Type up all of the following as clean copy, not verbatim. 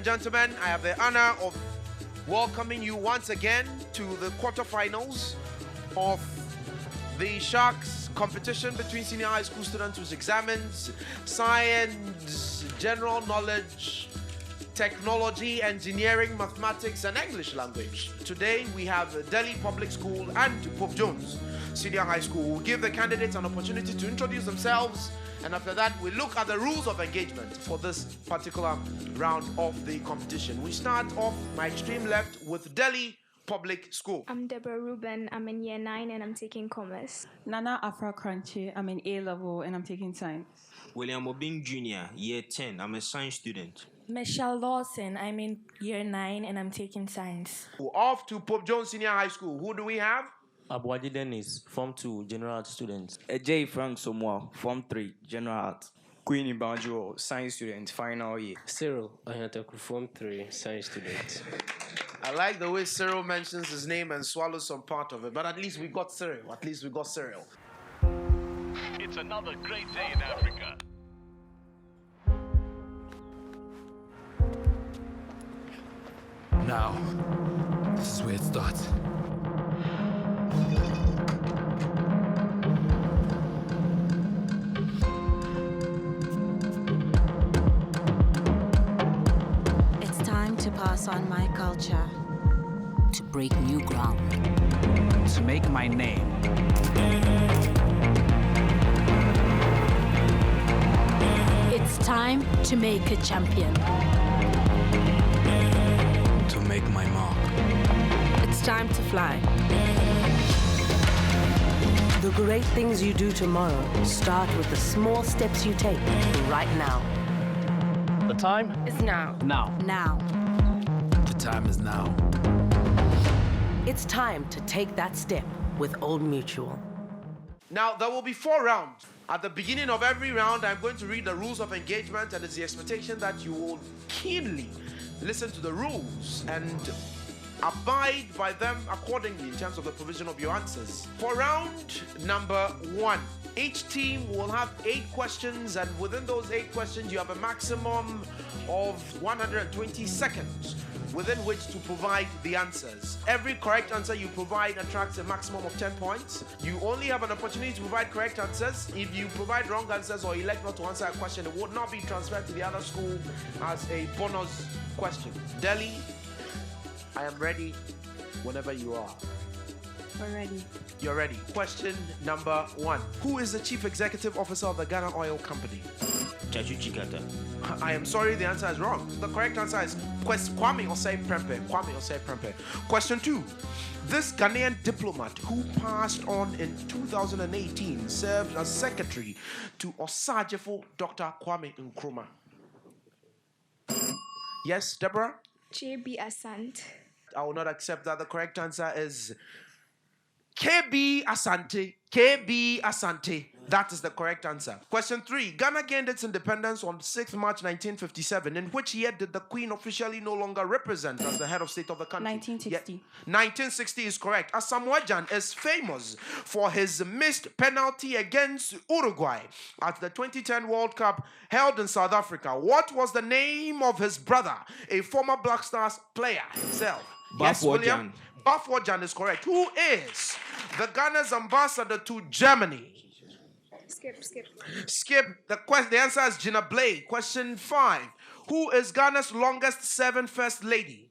and gentlemen, I have the honor of welcoming you once again to the quarterfinals of the Sharks competition between senior high school students whose examines science, general knowledge, technology, engineering, mathematics, and English language. Today we have Delhi Public School and Pope Jones Senior High School. We'll give the candidates an opportunity to introduce themselves, and after that we look at the rules of engagement for this particular round of the competition. We start off my extreme left with Delhi Public School. I'm Deborah Ruben. I'm in year 9 and I'm taking commerce. Nana Afra Crunchy. I'm in A level and I'm taking science. William Obing Jr., year 10. I'm a science student. Michelle Lawson. I'm in year 9 and I'm taking science. Off to Pope Jones Senior High School. Who do we have? Abuadi Dennis, Form 2, General Art student. J. Frank Somoa, Form 3, General Art. Queenie Banjo, Science student, final year. Cyril Ayantaku, Form 3, Science student. I like the way Cyril mentions his name and swallows some part of it, but at least we got Cyril. It's another great day in Africa. Now, this is where it starts. It's time to pass on my culture, to break new ground, To make my name. It's time to make a champion. To make my mark. It's time to fly. The great things you do tomorrow start with the small steps you take right now. The time It's now. now. Now. The time is now. It's time to take that step with Old Mutual. Now, there will be 4 rounds. At the beginning of every round, I'm going to read the rules of engagement, and it's the expectation that you will keenly listen to the rules and abide by them accordingly in terms of the provision of your answers. For round number 1, each team will have 8 questions, and within those 8 questions, you have a maximum of 120 seconds within which to provide the answers. Every correct answer you provide attracts a maximum of 10 points. You only have an opportunity to provide correct answers. If you provide wrong answers or elect not to answer a question, it would not be transferred to the other school as a bonus question. Delhi, I am ready whenever you are. We're ready. You're ready. Question number 1. Who is the Chief Executive Officer of the Ghana Oil Company? Chachu Chikata. I am sorry, the answer is wrong. The correct answer is Kwame Osei Prempeh. Question 2. This Ghanaian diplomat who passed on in 2018 served as secretary to Osajefo Dr. Kwame Nkrumah. Yes, Deborah? JB Asante. I will not accept that. The correct answer is KB Asante. That is the correct answer. Question 3. Ghana gained its independence on 6th March 1957. In which year did the Queen officially no longer represent as the head of state of the country? 1960. 1960 is correct. Asamoah Gyan is famous for his missed penalty against Uruguay at the 2010 World Cup held in South Africa. What was the name of his brother, a former Black Stars player himself? Yes, William? Bafo Jan is correct. Who is the Ghana's ambassador to Germany? Skip. The answer is Gina Blay. Question 5. Who is Ghana's longest serving first lady?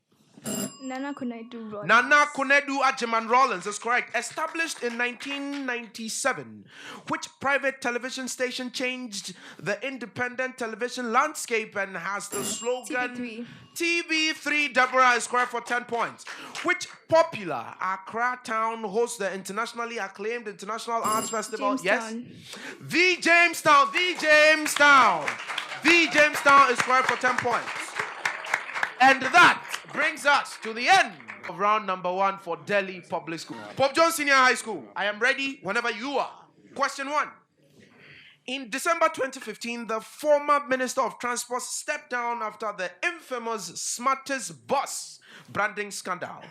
Nana Kunedu Rollins. Nana Kunedu Ajiman Rollins is correct. Established in 1997, which private television station changed the independent television landscape and has the slogan TV3? Deborah is correct for 10 points. Which popular Accra town hosts the internationally acclaimed International Arts Festival? Jamestown. Yes. The Jamestown. The Jamestown is correct for 10 points. And that brings us to the end of round number 1 for Delhi Public School. Pope Jones Senior High School, I am ready whenever you are. Question 1. In December 2015, the former Minister of Transport stepped down after the infamous Smartest Bus branding scandal.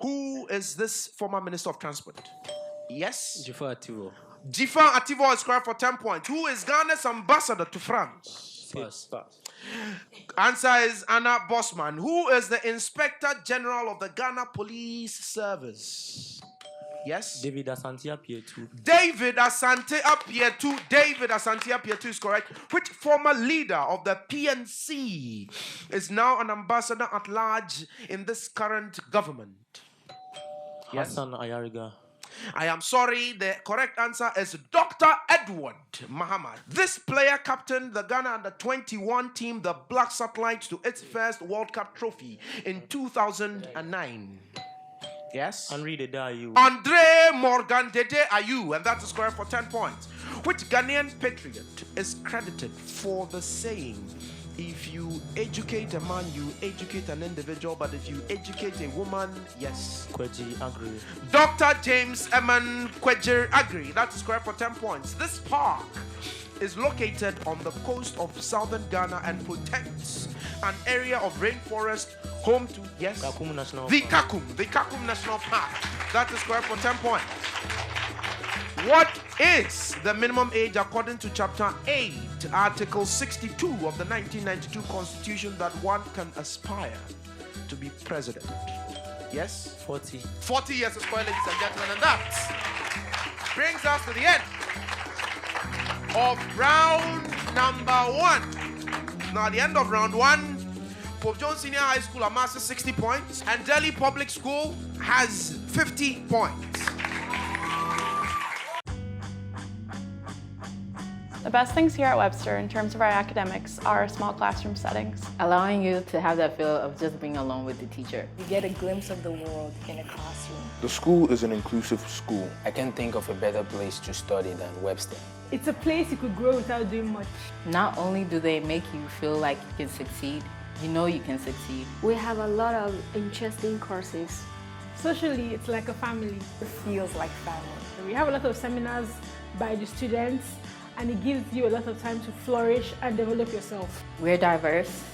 Who is this former Minister of Transport? Yes? Jifa Ativo. Jifa Ativo is correct for 10 points. Who is Ghana's ambassador to France? Pass. Answer is Anna Bosman. Who is the Inspector General of the Ghana Police Service? Yes? David Asante Apietu. David Asante Apietu. David Asante Apietu is correct. Which former leader of the PNC is now an ambassador at large in this current government? Yes? Hassan Ayariga. I am sorry, the correct answer is Dr. Edward Muhammad. This player captained the Ghana under-21 team, the Black Satellites, to its first World Cup trophy in 2009. Yes? Andre Dede Ayew. Andre Morgan Dede Ayew, and that is correct for 10 points. Which Ghanaian patriot is credited for the saying, if you educate a man, you educate an individual, but if you educate a woman, yes. Kweji Agri. Dr. James Eman Kweji Agri, that is correct for 10 points. This park is located on the coast of southern Ghana and protects an area of rainforest home to, yes, Kakum National the Park. Kakum National Park. That is correct for 10 points. What is the minimum age according to Chapter 8, Article 62 of the 1992 Constitution that one can aspire to be president? Yes? 40. 40 years is correct, ladies and gentlemen, and that brings us to the end of round number 1. Now, at the end of round 1, Pope John Senior High School amasses 60 points, and Delhi Public School has 50 points. The best things here at Webster in terms of our academics are our small classroom settings. Allowing you to have that feel of just being alone with the teacher. You get a glimpse of the world in a classroom. The school is an inclusive school. I can't think of a better place to study than Webster. It's a place you could grow without doing much. Not only do they make you feel like you can succeed, you know you can succeed. We have a lot of interesting courses. Socially, it's like a family. It feels like family. We have a lot of seminars by the students, and it gives you a lot of time to flourish and develop yourself. We're diverse,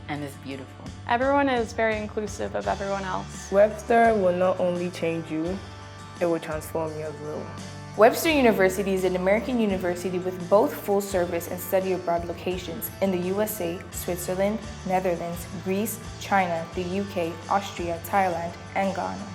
and it's beautiful. Everyone is very inclusive of everyone else. Webster will not only change you, it will transform you as well. Webster University is an American university with both full-service and study abroad locations in the USA, Switzerland, Netherlands, Greece, China, the UK, Austria, Thailand, and Ghana.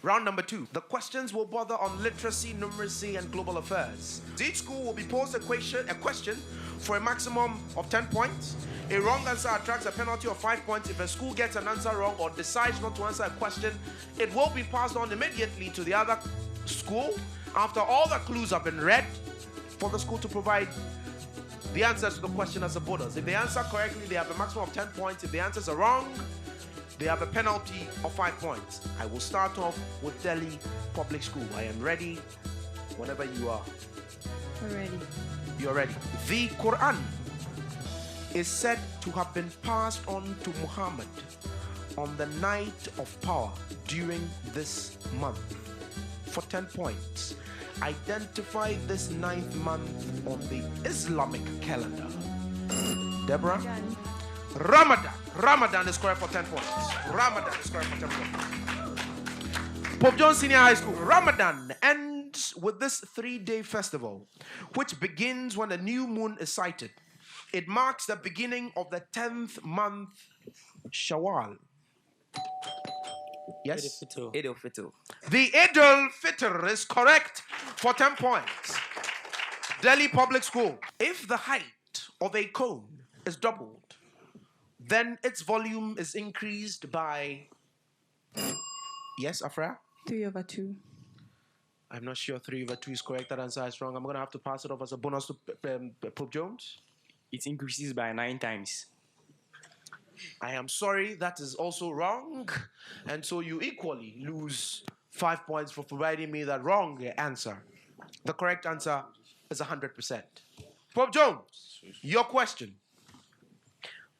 Round number 2. The questions will bother on literacy, numeracy, and global affairs. Each school will be posed a question for a maximum of 10 points. A wrong answer attracts a penalty of 5 points. If a school gets an answer wrong or decides not to answer a question, it will be passed on immediately to the other school after all the clues have been read for the school to provide the answers to the question as a bonus. If they answer correctly, they have a maximum of 10 points. If the answers are wrong, they have a penalty of 5 points. I will start off with Delhi Public School. I am ready whenever you are. We're ready. You're ready. The Quran is said to have been passed on to Muhammad on the night of power during this month. For 10 points, identify this 9th month on the Islamic calendar. Deborah? Ramadan. Ramadan is correct for 10 points. Ramadan is correct for 10 points. Pope John Senior High School. Ramadan ends with this 3-day festival, which begins when a new moon is sighted. It marks the beginning of the 10th month, Shawwal. Yes? Eid al-Fitr. The Eid al-Fitr is correct for 10 points. Delhi Public School. If the height of a cone is doubled, then its volume is increased by... Yes, Afra? 3/2. I'm not sure 3/2 is correct. That answer is wrong. I'm going to have to pass it off as a bonus to Pope Jones. It increases by 9 times. I am sorry, that is also wrong. And so you equally lose 5 points for providing me that wrong answer. The correct answer is 100%. Pope Jones, your question.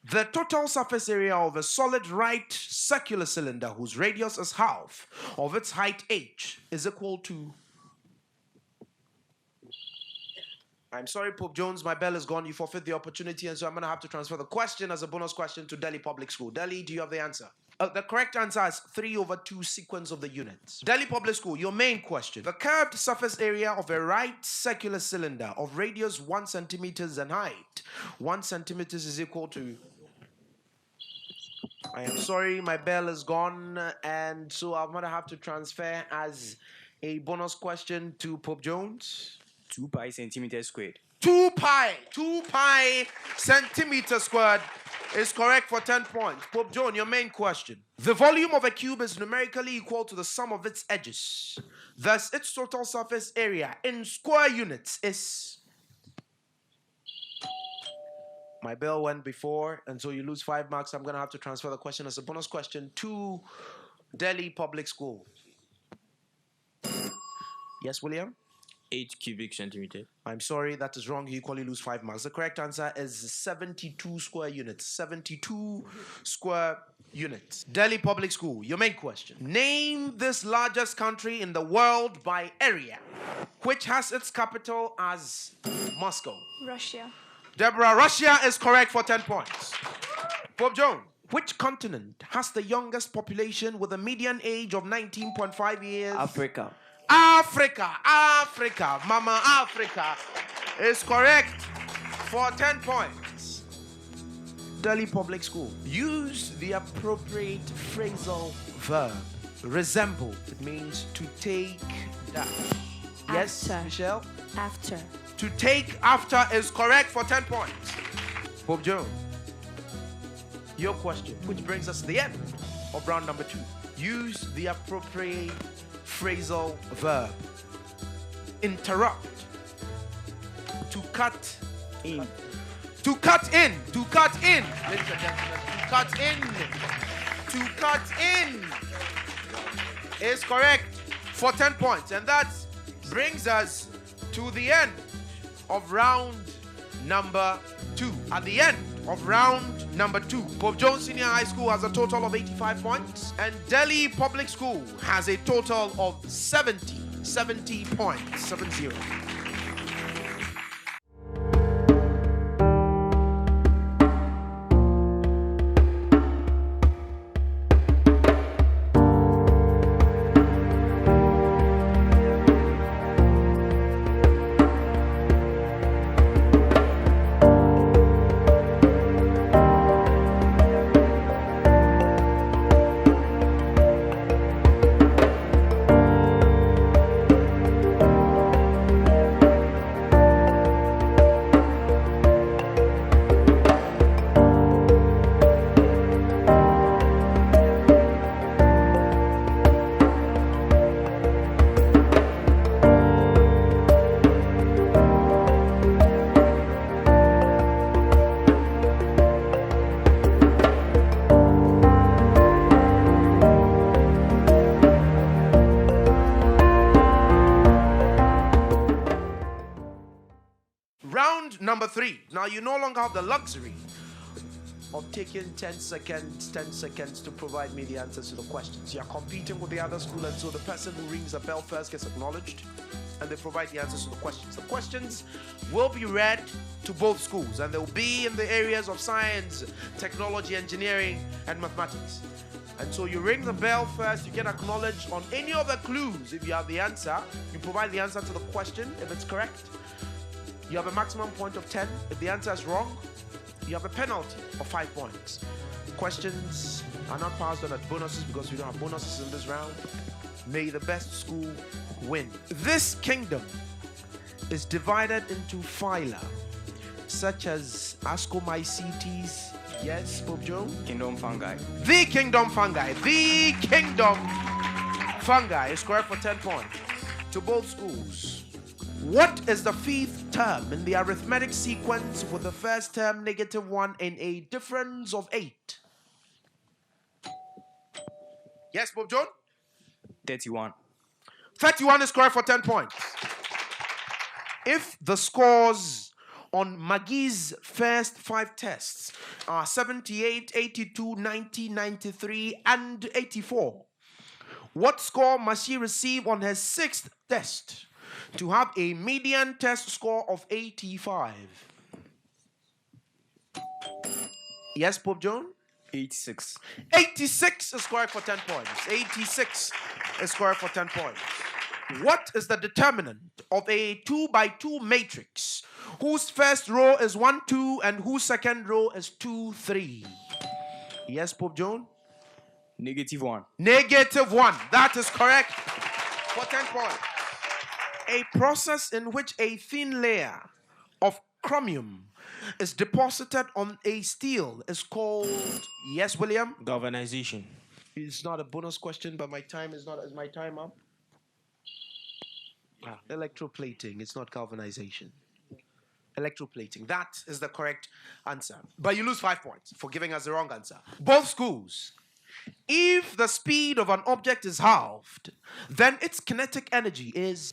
The total surface area of a solid right circular cylinder whose radius is half of its height h is equal to... I'm sorry, Pope Jones, my bell is gone. You forfeit the opportunity, and so I'm going to have to transfer the question as a bonus question to Delhi Public School. Delhi, do you have the answer? The correct answer is 3/2 sequence of the units. Delhi Public School, your main question. The curved surface area of a right circular cylinder of radius 1 centimeters and height 1 centimeters is equal to... I am sorry, my bell is gone, and so I'm going to have to transfer as a bonus question to Pope Jones. 2 pi centimeters squared. 2 pi centimeters squared is correct for 10 points. Pope John, your main question. The volume of a cube is numerically equal to the sum of its edges. Thus, its total surface area in square units is... My bell went before, and so you lose 5 marks. I'm going to have to transfer the question as a bonus question to Delhi Public School. Yes, William? 8 cubic centimeters. I'm sorry, that is wrong. You equally lose 5 marks. The correct answer is 72 square units. 72 square units. Delhi Public School, your main question. Name this largest country in the world by area, which has its capital as Moscow. Russia. Deborah, Russia is correct for 10 points. Pope Joan, which continent has the youngest population with a median age of 19.5 years? Africa. Africa, Mama Africa is correct for 10 points. Delhi Public School. Use the appropriate phrasal verb. Resemble. It means to take dash. Yes, After. Michelle? After. To take after is correct for 10 points. Pope Joe, your question, which brings us to the end of round number 2. Use the appropriate phrasal verb. Interrupt. To cut in. To cut in. To cut in. Ladies and gentlemen, to cut in. To cut in is correct for 10 points. And that brings us to the end of round number 2. At the end of round number 2, Pope Jones Senior High School has a total of 85 points, and Delhi Public School has a total of 70 points. 70. Number 3. Now you no longer have the luxury of taking 10 seconds to provide me the answers to the questions. You are competing with the other school, and so the person who rings the bell first gets acknowledged, and they provide the answers to the questions. The questions will be read to both schools, and they will be in the areas of science, technology, engineering, and mathematics. And so you ring the bell first, you get acknowledged on any of the clues. If you have the answer, you provide the answer to the question. If it's correct, you have a maximum point of 10. If the answer is wrong, you have a penalty of 5 points. Questions are not passed on as bonuses because we don't have bonuses in this round. May the best school win. This kingdom is divided into phyla, such as Ascomycetes. Yes, Pope Joe? Kingdom fungi. The kingdom fungi. The kingdom fungi is correct for 10 points to both schools. What is the 5th term in the arithmetic sequence with the first term -1 and a difference of 8? Yes, Pope John? 31. 31 is correct for 10 points. If the scores on Maggie's first 5 tests are 78, 82, 90, 93, and 84, what score must she receive on her 6th test to have a median test score of 85? Yes, Pope John? 86. 86 is correct for 10 points. 86 is correct for 10 points. What is the determinant of a 2 by 2 matrix whose first row is 1, 2 and whose second row is 2, 3? Yes, Pope John? -1. -1. That is correct for 10 points. A process in which a thin layer of chromium is deposited on a steel is called, yes, William? Galvanization. It's not a bonus question, but my time is my time up? Electroplating. It's not galvanization. Electroplating. That is the correct answer. But you lose 5 points for giving us the wrong answer. Both schools. If the speed of an object is halved, then its kinetic energy is,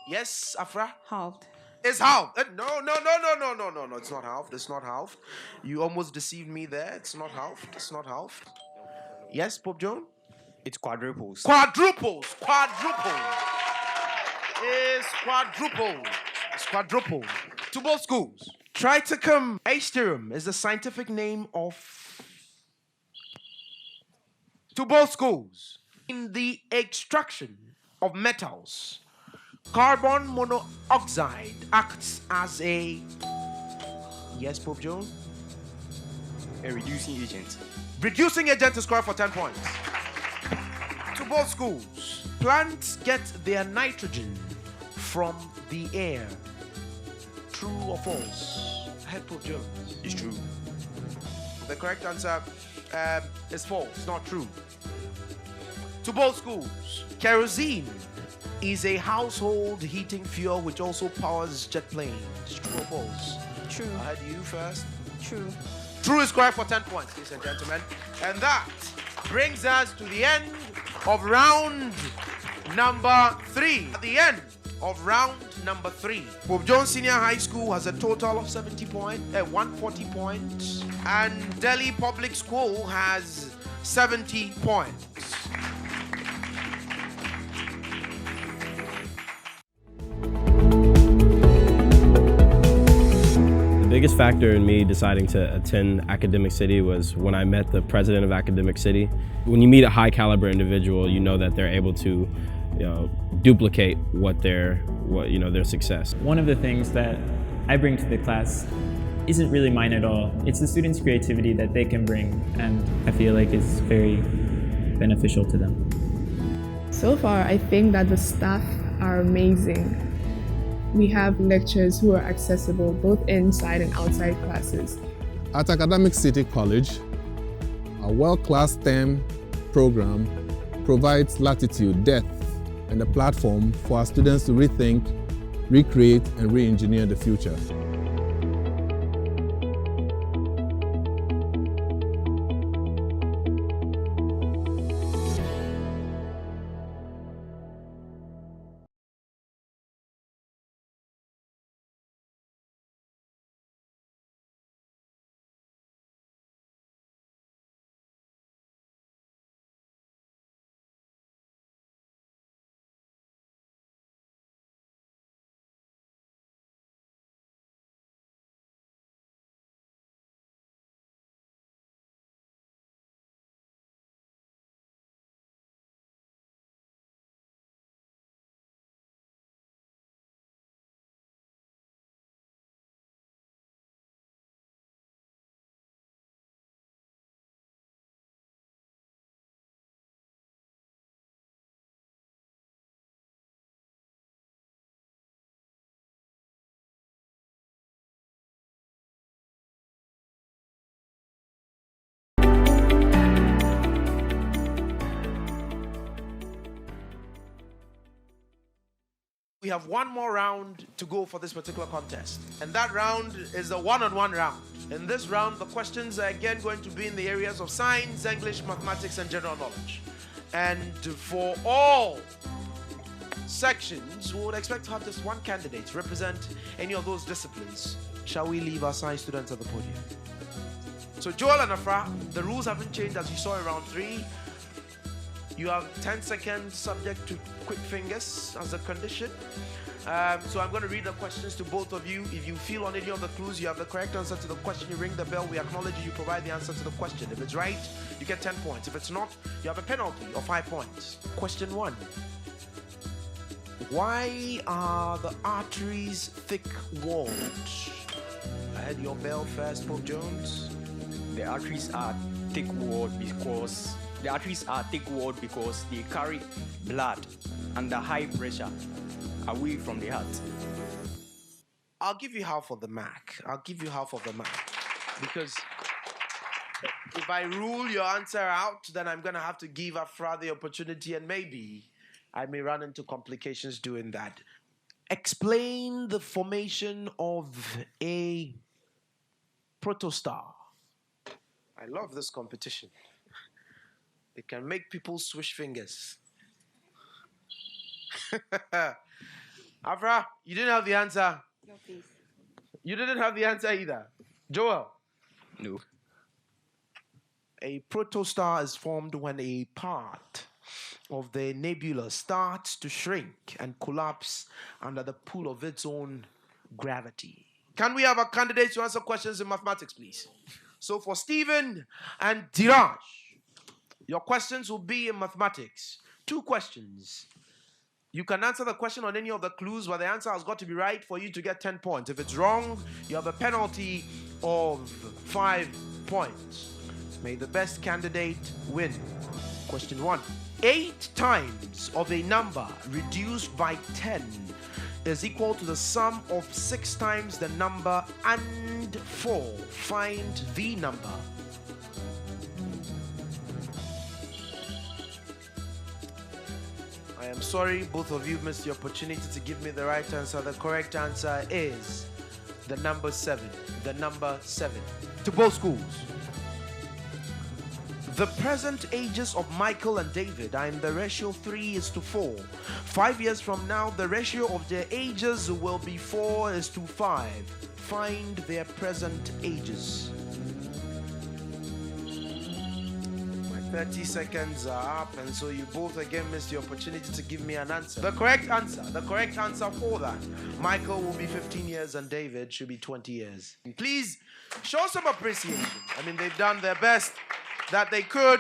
yes, Afra? Halved. It's halved. No. It's not halved. It's not halved. You almost deceived me there. It's not halved. It's not halved. Yes, Pope John? It's quadruples. Quadruples. It's quadruple. It's quadruple. To both schools. Triticum asterum is the scientific name of... To both schools. In the extraction of metals, carbon monoxide acts as a... Yes, Pope John? A reducing agent. Reducing agent is correct for 10 points. To both schools. Plants get their nitrogen from the air. True or false? Head Pope John. It's true. The correct answer is false, not true. To both schools. Kerosene is a household heating fuel which also powers jet planes. True or false? True. I had you first. True. True is correct for 10 points, ladies and gentlemen. And that brings us to the end of round number 3. At the end of round number 3, Pope John Senior High School has a total of 140 points, and Delhi Public School has 70 points. The biggest factor in me deciding to attend Academic City was when I met the president of Academic City. When you meet a high caliber individual, you know that they're able to duplicate their success. One of the things that I bring to the class isn't really mine at all. It's the students' creativity that they can bring, and I feel like it's very beneficial to them. So far, I think that the staff are amazing. We have lecturers who are accessible both inside and outside classes. At Academic City College, a world-class STEM program provides latitude, depth, and a platform for our students to rethink, recreate, and re-engineer the future. We have one more round to go for this particular contest, and that round is the one-on-one round. In this round, the questions are again going to be in the areas of science, English, mathematics, and general knowledge. And for all sections, we would expect to have just one candidate to represent any of those disciplines. Shall we leave our science students at the podium? So Joel and Afra, the rules haven't changed as you saw in round 3. You have 10 seconds subject to quick fingers as a condition. So I'm going to read the questions to both of you. If you feel on any of the clues you have the correct answer to the question, you ring the bell, we acknowledge you, you provide the answer to the question. If it's right, you get 10 points. If it's not, you have a penalty of 5 points. Question 1. Why are the arteries thick-walled? I had your bell first, Pope Jones. The arteries are thick-walled because they carry blood under high pressure away from the heart. I'll give you half of the mark. Because if I rule your answer out, then I'm going to have to give Afra the opportunity, and maybe I may run into complications doing that. Explain the formation of a protostar. I love this competition. It can make people swish fingers. Afra, you didn't have the answer. No, please. You didn't have the answer either. Joel. No. A protostar is formed when a part of the nebula starts to shrink and collapse under the pull of its own gravity. Can we have a candidate to answer questions in mathematics, please? So for Stephen and Diraj, your questions will be in mathematics. 2 questions. You can answer the question on any of the clues, but the answer has got to be right for you to get 10 points. If it's wrong, you have a penalty of 5 points. May the best candidate win. Question 1. 8 times of a number reduced by 10 is equal to the sum of 6 times the number and 4. Find the number. I am sorry, both of you missed the opportunity to give me the right answer. The correct answer is the number 7. The number 7. To both schools. The present ages of Michael and David are in the ratio 3:4. 5 years from now, the ratio of their ages will be 4:5. Find their present ages. 30 seconds are up, and so you both again missed the opportunity to give me an answer. The correct answer for that, Michael will be 15 years and David should be 20 years. Please show some appreciation. I mean, they've done their best that they could,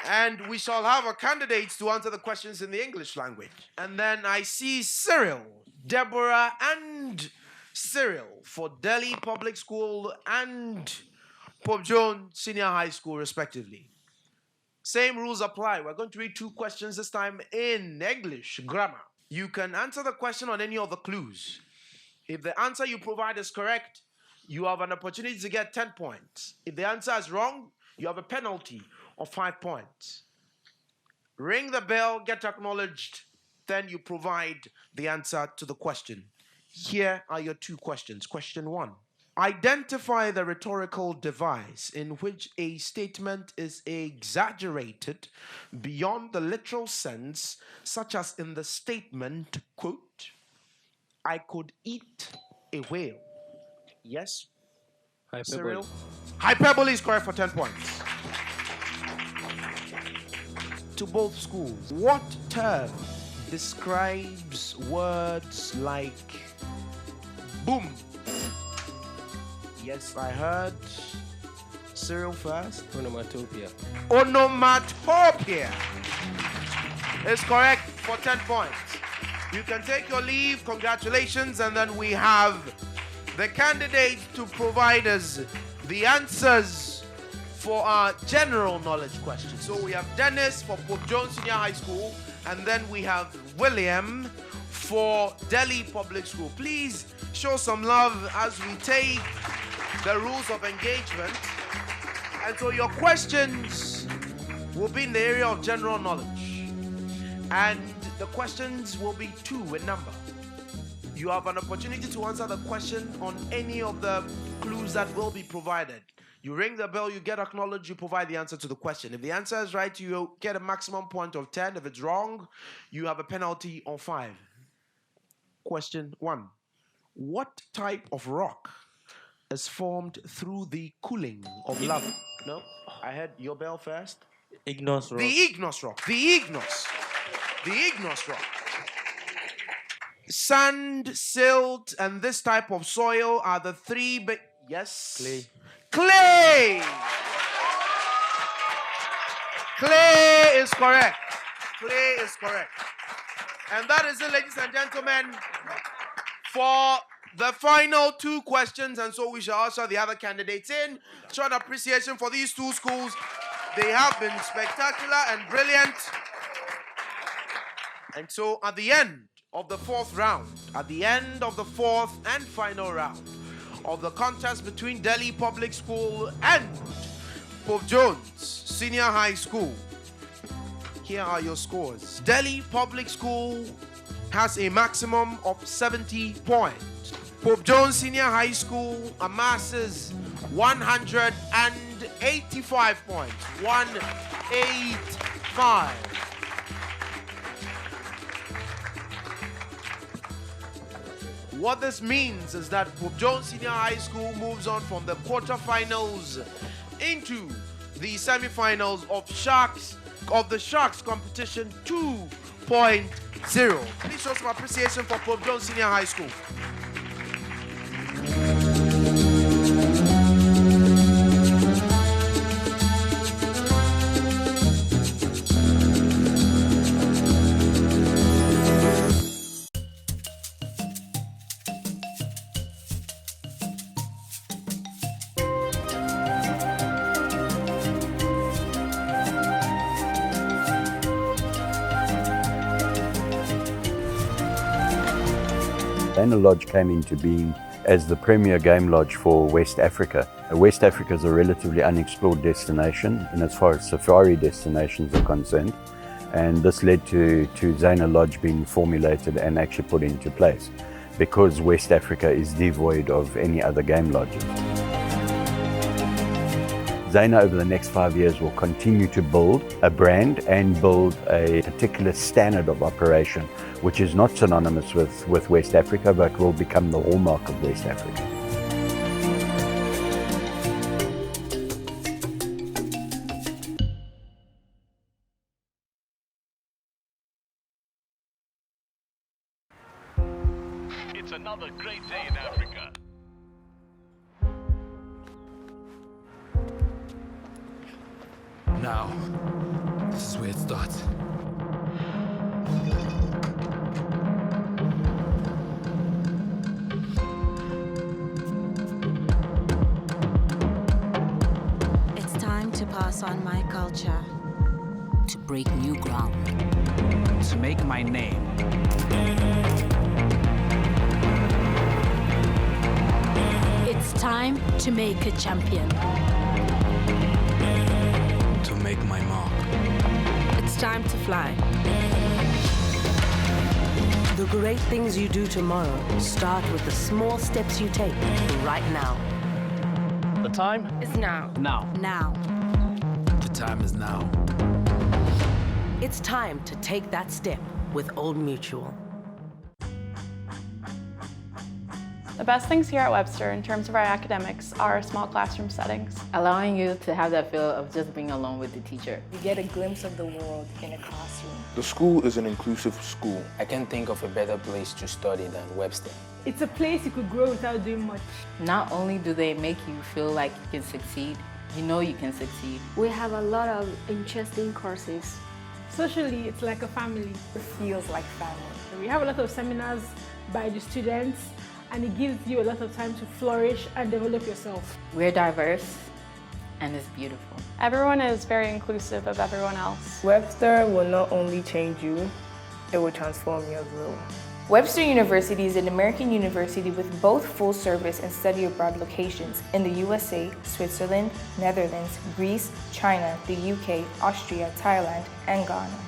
and we shall have our candidates to answer the questions in the English language. And then I see Cyril, Deborah, and Cyril for Delhi Public School and Pope John Senior High School, respectively. Same rules apply. We're going to read 2 questions this time in English grammar. You can answer the question on any of the clues. If the answer you provide is correct, you have an opportunity to get 10 points. If the answer is wrong, you have a penalty of 5 points. Ring the bell, get acknowledged, then you provide the answer to the question. Here are your 2 questions. Question 1. Identify the rhetorical device in which a statement is exaggerated beyond the literal sense, such as in the statement, quote, I could eat a whale. Yes? Hyperbole. Cyril? Hyperbole is correct for 10 points. To both schools. What term describes words like boom? Yes, I heard Cyril first. Onomatopoeia. Onomatopoeia is correct for 10 points. You can take your leave. Congratulations. And then we have the candidate to provide us the answers for our general knowledge questions. So we have Dennis for Pope John Senior High School, and then we have William for Delhi Public School. Please show some love as we take the rules of engagement. And so your questions will be in the area of general knowledge. And the questions will be 2 in number. You have an opportunity to answer the question on any of the clues that will be provided. You ring the bell, you get acknowledged, you provide the answer to the question. If the answer is right, you get a maximum point of 10. If it's wrong, you have a penalty of 5. Question 1. What type of rock is formed through the cooling of lava? No, I had your bell first. Ignos rock. The igneous rock. The igneous rock. Sand, silt, and this type of soil are the three big... Yes? Clay. Clay! Clay is correct. Clay is correct. And that is it, ladies and gentlemen, for the final two questions. And so we shall usher the other candidates in. Show an appreciation for these two schools. They have been spectacular and brilliant. And so at the end of the fourth round, at the end of the fourth and final round of the contest between Delhi Public School and Pope Jones Senior High School, here are your scores. Delhi Public School has a maximum of 70 points. Pope Jones Senior High School amasses 185 points. 185. What this means is that Pope Jones Senior High School moves on from the quarterfinals into the semifinals of the Sharks competition 2.0. Please show some appreciation for Pope Jones Senior High School. Zaina Lodge came into being as the premier game lodge for West Africa. West Africa is a relatively unexplored destination in as far as safari destinations are concerned, and this led to Zaina Lodge being formulated and actually put into place because West Africa is devoid of any other game lodges. Zaina over the next 5 years will continue to build a brand and build a particular standard of operation which is not synonymous with West Africa but will become the hallmark of West Africa. It's another great day in Africa. Now, this is where it starts. It's time to pass on my culture, to break new ground, to make my name. It's time to make a champion. To make my mark. It's time to fly. The great things you do tomorrow start with the small steps you take right now. The time is now. Now. Now. The time is now. It's time to take that step with Old Mutual. The best things here at Webster in terms of our academics are small classroom settings. Allowing you to have that feel of just being alone with the teacher. You get a glimpse of the world in a classroom. The school is an inclusive school. I can't think of a better place to study than Webster. It's a place you could grow without doing much. Not only do they make you feel like you can succeed, you know you can succeed. We have a lot of interesting courses. Socially, it's like a family. It feels like family. We have a lot of seminars by the students, and it gives you a lot of time to flourish and develop yourself. We're diverse, and it's beautiful. Everyone is very inclusive of everyone else. Webster will not only change you, it will transform you as well. Webster University is an American university with both full service and study abroad locations in the USA, Switzerland, Netherlands, Greece, China, the UK, Austria, Thailand, and Ghana.